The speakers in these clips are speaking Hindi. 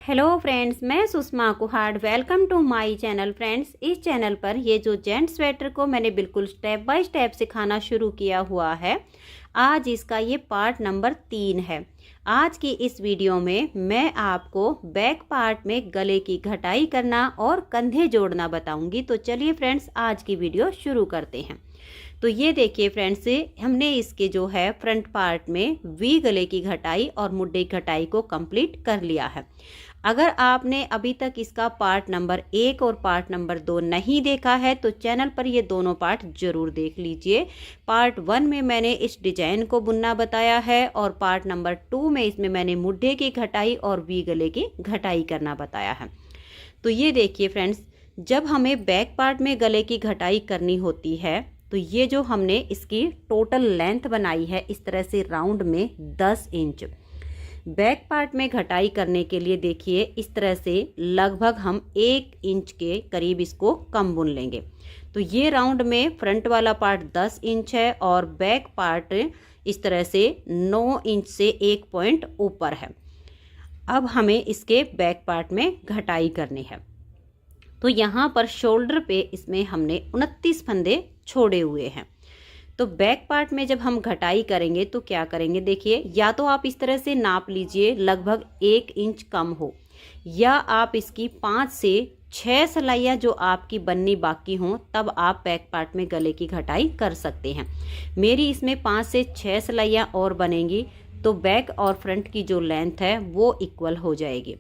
हेलो फ्रेंड्स, मैं Sushma Kuhar. Welcome to my channel. Friends, इस चैनल पर ये जो जेंट स्वेटर को मैंने बिल्कुल स्टेप बाय स्टेप सिखाना शुरू किया हुआ है, आज इसका ये पार्ट नंबर 3 है। आज की इस वीडियो में मैं आपको बैक पार्ट में गले की घटाई करना और कंधे जोड़ना बताऊंगी। तो चलिए फ्रेंड्स, आज की वीडियो शुरू करते हैं। तो ये देखिए फ्रेंड्स, हमने इसके जो है फ्रंट पार्ट में वी गले की घटाई और मुड्ढे की घटाई को कंप्लीट कर लिया है। अगर आपने अभी तक इसका पार्ट नंबर 1 और पार्ट नंबर 2 नहीं देखा है तो चैनल पर ये दोनों पार्ट जरूर देख लीजिए। पार्ट 1 में मैंने इस डिजाइन को बुनना बताया है और पार्ट नंबर 2 में इसमें मैंने मुड्ढे की घटाई और वी गले की घटाई करना बताया है। तो ये देखिए फ्रेंड्स, जब हमें बैक पार्ट में गले की घटाई करनी होती है तो ये जो हमने इसकी टोटल लेंथ बनाई है इस तरह से राउंड में 10 इंच, बैक पार्ट में घटाई करने के लिए देखिए इस तरह से लगभग हम 1 इंच के करीब इसको कम बुन लेंगे। तो ये राउंड में फ्रंट वाला पार्ट 10 इंच है और बैक पार्ट इस तरह से 9 इंच से 1 पॉइंट ऊपर है। अब हमें इसके बैक पार्ट में घटाई करनी है। तो यहाँ पर शोल्डर पे इसमें हमने 29 फंदे छोड़े हुए हैं। तो बैक पार्ट में जब हम घटाई करेंगे तो क्या करेंगे, देखिए या तो आप इस तरह से नाप लीजिए लगभग 1 इंच कम हो, या आप इसकी 5 से 6 सिलाइयाँ जो आपकी बननी बाकी हों तब आप बैक पार्ट में गले की घटाई कर सकते हैं। मेरी इसमें 5 से 6 सिलाइयाँ और बनेंगी तो बैक और फ्रंट की जो लेंथ है वो इक्वल हो जाएगी।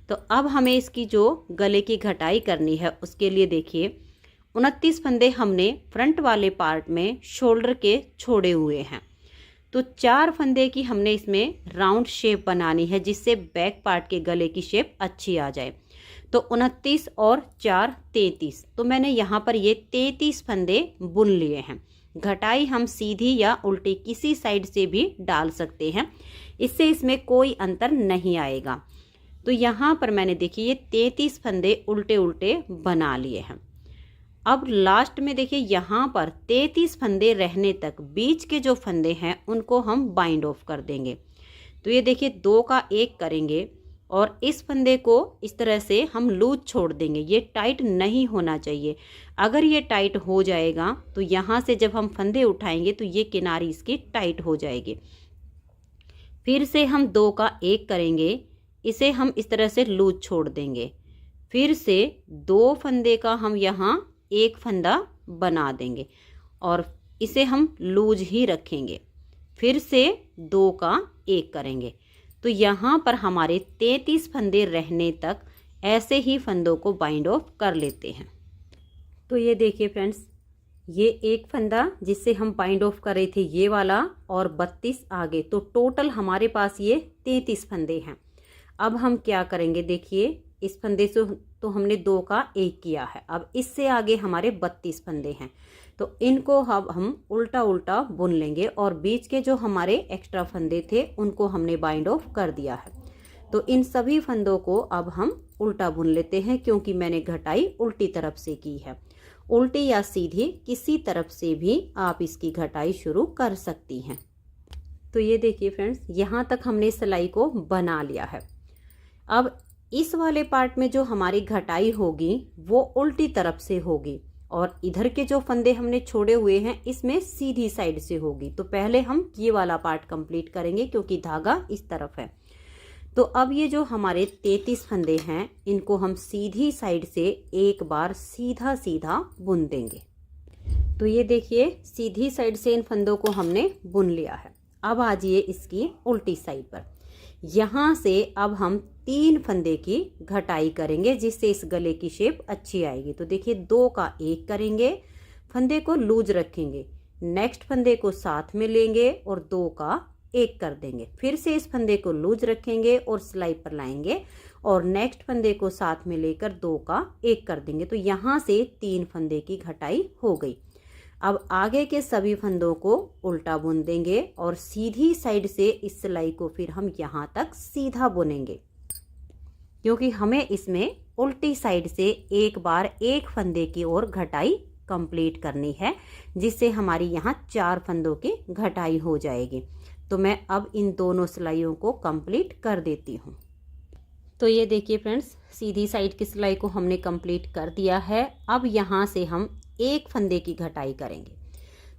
तो अब हमें इसकी जो गले की घटाई करनी है उसके लिए देखिए 29 फंदे हमने फ्रंट वाले पार्ट में शोल्डर के छोड़े हुए हैं। तो 4 फंदे की हमने इसमें राउंड शेप बनानी है जिससे बैक पार्ट के गले की शेप अच्छी आ जाए। तो 29 और 4 33, तो मैंने यहाँ पर ये 33 फंदे बुन लिए हैं। घटाई हम सीधी या उल्टी किसी साइड से भी डाल सकते हैं, इससे इसमें कोई अंतर नहीं आएगा। तो यहाँ पर मैंने देखिए ये 33 फंदे उल्टे उल्टे बना लिए हैं। अब लास्ट में देखिए यहाँ पर 33 फंदे रहने तक बीच के जो फंदे हैं उनको हम बाइंड ऑफ कर देंगे। तो ये देखिए 2 का 1 करेंगे और इस फंदे को इस तरह से हम लूज छोड़ देंगे। ये टाइट नहीं होना चाहिए। अगर ये टाइट हो जाएगा तो यहाँ से जब हम फंदे उठाएंगे तो ये किनारी इसकी टाइट हो जाएगी। फिर से हम 2 का 1 करेंगे, इसे हम इस तरह से लूज छोड़ देंगे। फिर से 2 फंदे का हम यहाँ 1 फंदा बना देंगे और इसे हम लूज ही रखेंगे। फिर से 2 का 1 करेंगे। तो यहाँ पर हमारे 33 फंदे रहने तक ऐसे ही फंदों को बाइंड ऑफ कर लेते हैं। तो ये देखिए फ्रेंड्स, ये 1 फंदा जिससे हम बाइंड ऑफ कर रहे थे ये वाला और 32 आगे, तो टोटल हमारे पास ये 33 फंदे हैं। अब हम क्या करेंगे, देखिए इस फंदे से तो हमने 2 का 1 किया है। अब इससे आगे हमारे 32 फंदे हैं तो इनको अब हम उल्टा उल्टा बुन लेंगे और बीच के जो हमारे एक्स्ट्रा फंदे थे उनको हमने बाइंड ऑफ कर दिया है। तो इन सभी फंदों को अब हम उल्टा बुन लेते हैं क्योंकि मैंने घटाई उल्टी तरफ से की है। उल्टी या सीधी किसी तरफ से भी आप इसकी घटाई शुरू कर सकती हैं। तो ये देखिए फ्रेंड्स, यहाँ तक हमने सिलाई को बना लिया है। अब इस वाले पार्ट में जो हमारी घटाई होगी वो उल्टी तरफ से होगी और इधर के जो फंदे हमने छोड़े हुए हैं इसमें सीधी साइड से होगी। तो पहले हम ये वाला पार्ट कंप्लीट करेंगे क्योंकि धागा इस तरफ है। तो अब ये जो हमारे 33 फंदे हैं इनको हम सीधी साइड से एक बार सीधा सीधा बुन देंगे। तो ये देखिए सीधी साइड से इन फंदों को हमने बुन लिया है। अब आ जाइए इसकी उल्टी साइड पर। यहाँ से अब हम 3 फंदे की घटाई करेंगे जिससे इस गले की शेप अच्छी आएगी। तो देखिए 2 का 1 करेंगे, फंदे को लूज रखेंगे, नेक्स्ट फंदे को साथ में लेंगे और 2 का 1 कर देंगे। फिर से इस फंदे को लूज रखेंगे और सिलाई पर लाएंगे और नेक्स्ट फंदे को साथ में लेकर 2 का 1 कर देंगे। तो यहाँ से 3 फंदे की घटाई हो गई। अब आगे के सभी फंदों को उल्टा बुन देंगे और सीधी साइड से इस सिलाई को फिर हम यहाँ तक सीधा बुनेंगे क्योंकि हमें इसमें उल्टी साइड से एक बार 1 फंदे की ओर घटाई कंप्लीट करनी है जिससे हमारी यहाँ 4 फंदों की घटाई हो जाएगी। तो मैं अब इन दोनों सिलाइयों को कंप्लीट कर देती हूँ। तो ये देखिए फ्रेंड्स, सीधी साइड की सिलाई को हमने कंप्लीट कर दिया है। अब यहाँ से हम एक फंदे की घटाई करेंगे।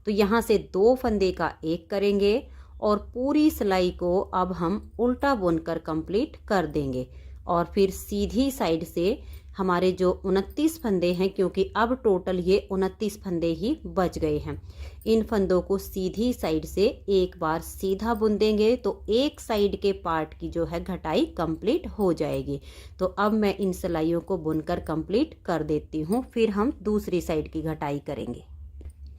तो यहाँ से 2 फंदे का एक करेंगे और पूरी सिलाई को अब हम उल्टा बुनकर कंप्लीट कर देंगे। और फिर सीधी साइड से हमारे जो 29 फंदे हैं, क्योंकि अब टोटल ये 29 फंदे ही बच गए हैं, इन फंदों को सीधी साइड से एक बार सीधा बुन देंगे तो एक साइड के पार्ट की जो है घटाई कंप्लीट हो जाएगी। तो अब मैं इन सिलाइयों को बुनकर कंप्लीट कर देती हूँ, फिर हम दूसरी साइड की घटाई करेंगे।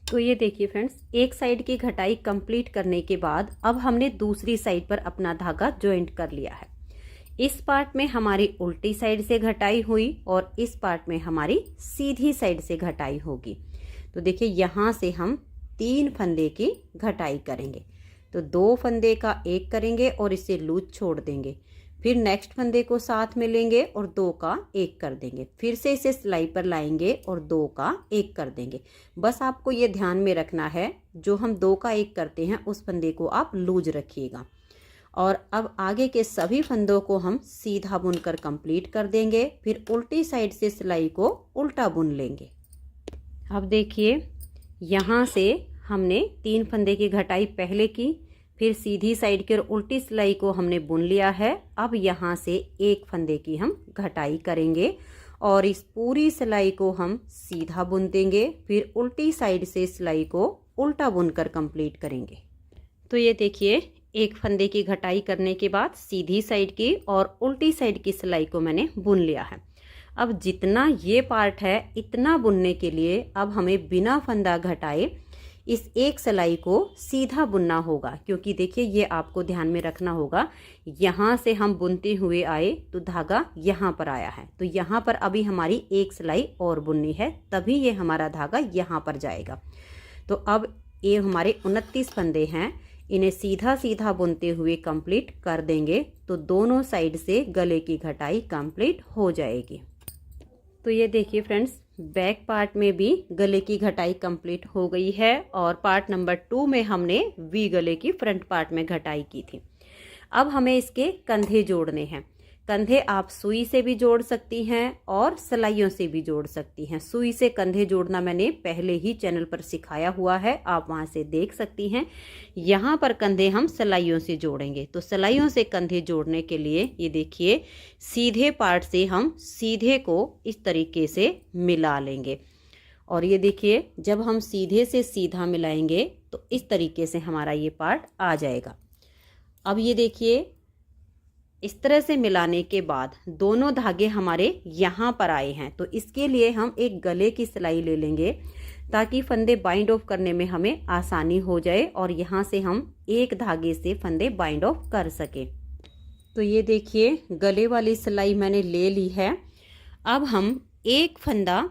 तो ये देखिए फ्रेंड्स, एक साइड की घटाई कंप्लीट करने के बाद अब हमने दूसरी साइड पर अपना धागा ज्वाइंट कर लिया है। इस पार्ट में हमारी उल्टी साइड से घटाई हुई और इस पार्ट में हमारी सीधी साइड से घटाई होगी। तो देखिए यहाँ से हम 3 फंदे की घटाई करेंगे। तो 2 फंदे का एक करेंगे और इसे लूज छोड़ देंगे। फिर नेक्स्ट फंदे को साथ में लेंगे और 2 का एक कर देंगे। फिर से इसे सिलाई पर लाएंगे और 2 का एक कर देंगे। बस आपको ये ध्यान में रखना है, जो हम 2 का एक करते हैं उस फंदे को आप लूज रखिएगा। और अब आगे के सभी फंदों को हम सीधा बुनकर कंप्लीट कर देंगे। फिर उल्टी साइड से सिलाई को उल्टा बुन लेंगे। अब देखिए, यहाँ से हमने 3 फंदे की घटाई पहले की, फिर सीधी साइड की और उल्टी सिलाई को हमने बुन लिया है। अब यहाँ से 1 फंदे की हम घटाई करेंगे और इस पूरी सिलाई को हम सीधा बुन देंगे। फिर उल्टी साइड से सिलाई को उल्टा बुनकर कंप्लीट करेंगे। तो ये देखिए, 1 फंदे की घटाई करने के बाद सीधी साइड की और उल्टी साइड की सिलाई को मैंने बुन लिया है। अब जितना ये पार्ट है इतना बुनने के लिए अब हमें बिना फंदा घटाए इस एक सिलाई को सीधा बुनना होगा, क्योंकि देखिए ये आपको ध्यान में रखना होगा, यहाँ से हम बुनते हुए आए तो धागा यहाँ पर आया है, तो यहाँ पर अभी हमारी एक सिलाई और बुननी है, तभी ये हमारा धागा यहाँ पर जाएगा। तो अब ये हमारे 29 फंदे हैं, इन्हें सीधा सीधा बुनते हुए कंप्लीट कर देंगे तो दोनों साइड से गले की घटाई कंप्लीट हो जाएगी। तो ये देखिए फ्रेंड्स, बैक पार्ट में भी गले की घटाई कंप्लीट हो गई है और पार्ट नंबर 2 में हमने वी गले की फ्रंट पार्ट में घटाई की थी। अब हमें इसके कंधे जोड़ने हैं। कंधे आप सुई से भी जोड़ सकती हैं और सिलाइयों से भी जोड़ सकती हैं। सुई से कंधे जोड़ना मैंने पहले ही चैनल पर सिखाया हुआ है, आप वहां से देख सकती हैं। यहाँ पर कंधे हम सिलाइयों से जोड़ेंगे। तो सिलाइयों से कंधे जोड़ने के लिए ये देखिए, सीधे पार्ट से हम सीधे को इस तरीके से मिला लेंगे और ये देखिए, जब हम सीधे से सीधा मिलाएंगे तो इस तरीके से हमारा ये पार्ट आ जाएगा। अब ये देखिए, इस तरह से मिलाने के बाद दोनों धागे हमारे यहाँ पर आए हैं, तो इसके लिए हम एक गले की सिलाई ले लेंगे ताकि फंदे बाइंड ऑफ करने में हमें आसानी हो जाए और यहाँ से हम एक धागे से फंदे बाइंड ऑफ कर सकें। तो ये देखिए, गले वाली सिलाई मैंने ले ली है। अब हम एक फंदा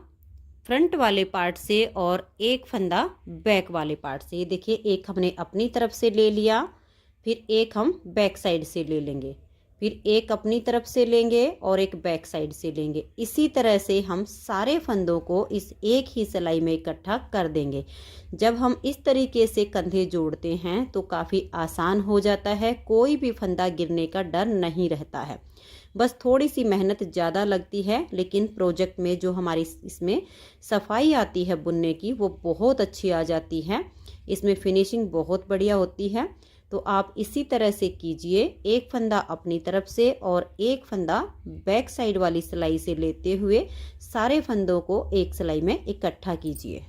फ्रंट वाले पार्ट से और एक फंदा बैक वाले पार्ट से, ये देखिए, एक हमने अपनी तरफ से ले लिया, फिर एक हम बैक साइड से ले लेंगे, फिर एक अपनी तरफ से लेंगे और एक बैक साइड से लेंगे। इसी तरह से हम सारे फंदों को इस एक ही सिलाई में इकट्ठा कर देंगे। जब हम इस तरीके से कंधे जोड़ते हैं तो काफ़ी आसान हो जाता है, कोई भी फंदा गिरने का डर नहीं रहता है। बस थोड़ी सी मेहनत ज़्यादा लगती है, लेकिन प्रोजेक्ट में जो हमारी इसमें सफाई आती है बुनने की वो बहुत अच्छी आ जाती है। इसमें फिनिशिंग बहुत बढ़िया होती है। तो आप इसी तरह से कीजिए, एक फंदा अपनी तरफ से और एक फंदा बैक साइड वाली सिलाई से लेते हुए सारे फंदों को एक सिलाई में इकट्ठा कीजिए।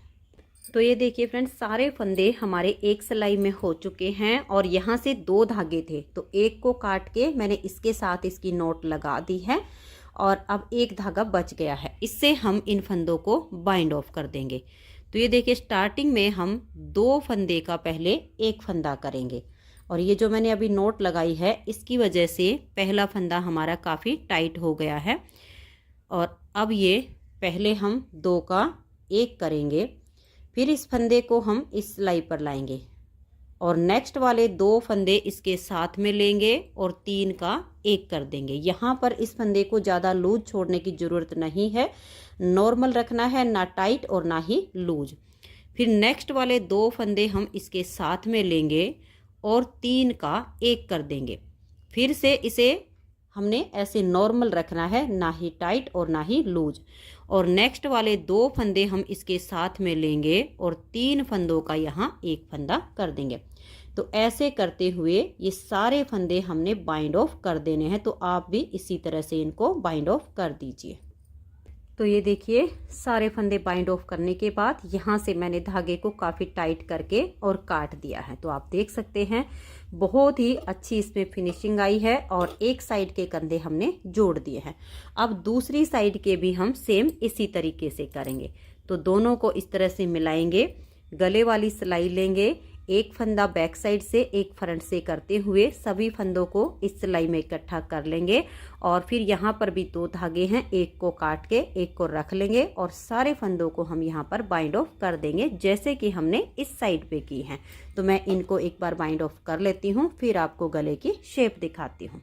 तो ये देखिए फ्रेंड्स, सारे फंदे हमारे एक सिलाई में हो चुके हैं और यहाँ से 2 धागे थे, तो एक को काट के मैंने इसके साथ इसकी नोट लगा दी है और अब एक धागा बच गया है, इससे हम इन फंदों को बाइंड ऑफ कर देंगे। तो ये देखिए, स्टार्टिंग में हम 2 फंदे का पहले एक फंदा करेंगे और ये जो मैंने अभी नोट लगाई है इसकी वजह से पहला फंदा हमारा काफ़ी टाइट हो गया है। और अब ये पहले हम 2 का एक करेंगे, फिर इस फंदे को हम इस सिलाई पर लाएंगे और नेक्स्ट वाले 2 फंदे इसके साथ में लेंगे और 3 का एक कर देंगे। यहाँ पर इस फंदे को ज़्यादा लूज छोड़ने की ज़रूरत नहीं है, नॉर्मल रखना है, ना टाइट और ना ही लूज। फिर नेक्स्ट वाले 2 फंदे हम इसके साथ में लेंगे और 3 का एक कर देंगे। फिर से इसे हमने ऐसे नॉर्मल रखना है, ना ही टाइट और ना ही लूज। और नेक्स्ट वाले 2 फंदे हम इसके साथ में लेंगे और 3 फंदों का यहाँ एक फंदा कर देंगे। तो ऐसे करते हुए ये सारे फंदे हमने बाइंड ऑफ कर देने हैं। तो आप भी इसी तरह से इनको बाइंड ऑफ कर दीजिए। तो ये देखिए सारे फंदे बाइंड ऑफ करने के बाद यहाँ से मैंने धागे को काफ़ी टाइट करके और काट दिया है। तो आप देख सकते हैं बहुत ही अच्छी इसमें फिनिशिंग आई है और एक साइड के कंधे हमने जोड़ दिए हैं। अब दूसरी साइड के भी हम सेम इसी तरीके से करेंगे। तो दोनों को इस तरह से मिलाएंगे, गले वाली सिलाई लेंगे, एक फंदा बैक साइड से एक फ्रंट से करते हुए सभी फंदों को इस सिलाई में इकट्ठा कर लेंगे। और फिर यहाँ पर भी 2 धागे हैं, एक को काट के एक को रख लेंगे और सारे फंदों को हम यहाँ पर बाइंड ऑफ कर देंगे जैसे कि हमने इस साइड पे की है। तो मैं इनको एक बार बाइंड ऑफ कर लेती हूँ, फिर आपको गले की शेप दिखाती हूँ।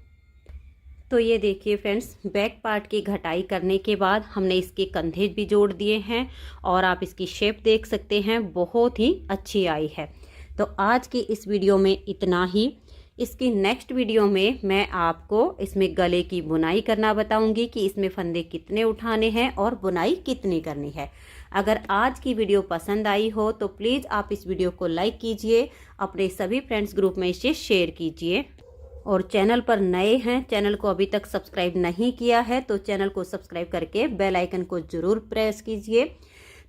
तो ये देखिए फ्रेंड्स, बैक पार्ट की घटाई करने के बाद हमने इसके कंधे भी जोड़ दिए हैं और आप इसकी शेप देख सकते हैं, बहुत ही अच्छी आई है। तो आज की इस वीडियो में इतना ही। इसकी नेक्स्ट वीडियो में मैं आपको इसमें गले की बुनाई करना बताऊंगी कि इसमें फंदे कितने उठाने हैं और बुनाई कितनी करनी है। अगर आज की वीडियो पसंद आई हो तो प्लीज़ आप इस वीडियो को लाइक कीजिए, अपने सभी फ्रेंड्स ग्रुप में इसे शेयर कीजिए। और चैनल पर नए हैं, चैनल को अभी तक सब्सक्राइब नहीं किया है तो चैनल को सब्सक्राइब करके बेल आइकन को ज़रूर प्रेस कीजिए,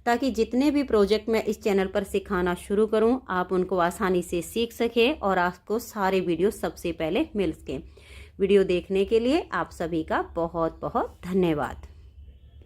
ताकि जितने भी प्रोजेक्ट मैं इस चैनल पर सिखाना शुरू करूं आप उनको आसानी से सीख सकें और आपको सारे वीडियो सबसे पहले मिल सकें। वीडियो देखने के लिए आप सभी का बहुत बहुत धन्यवाद।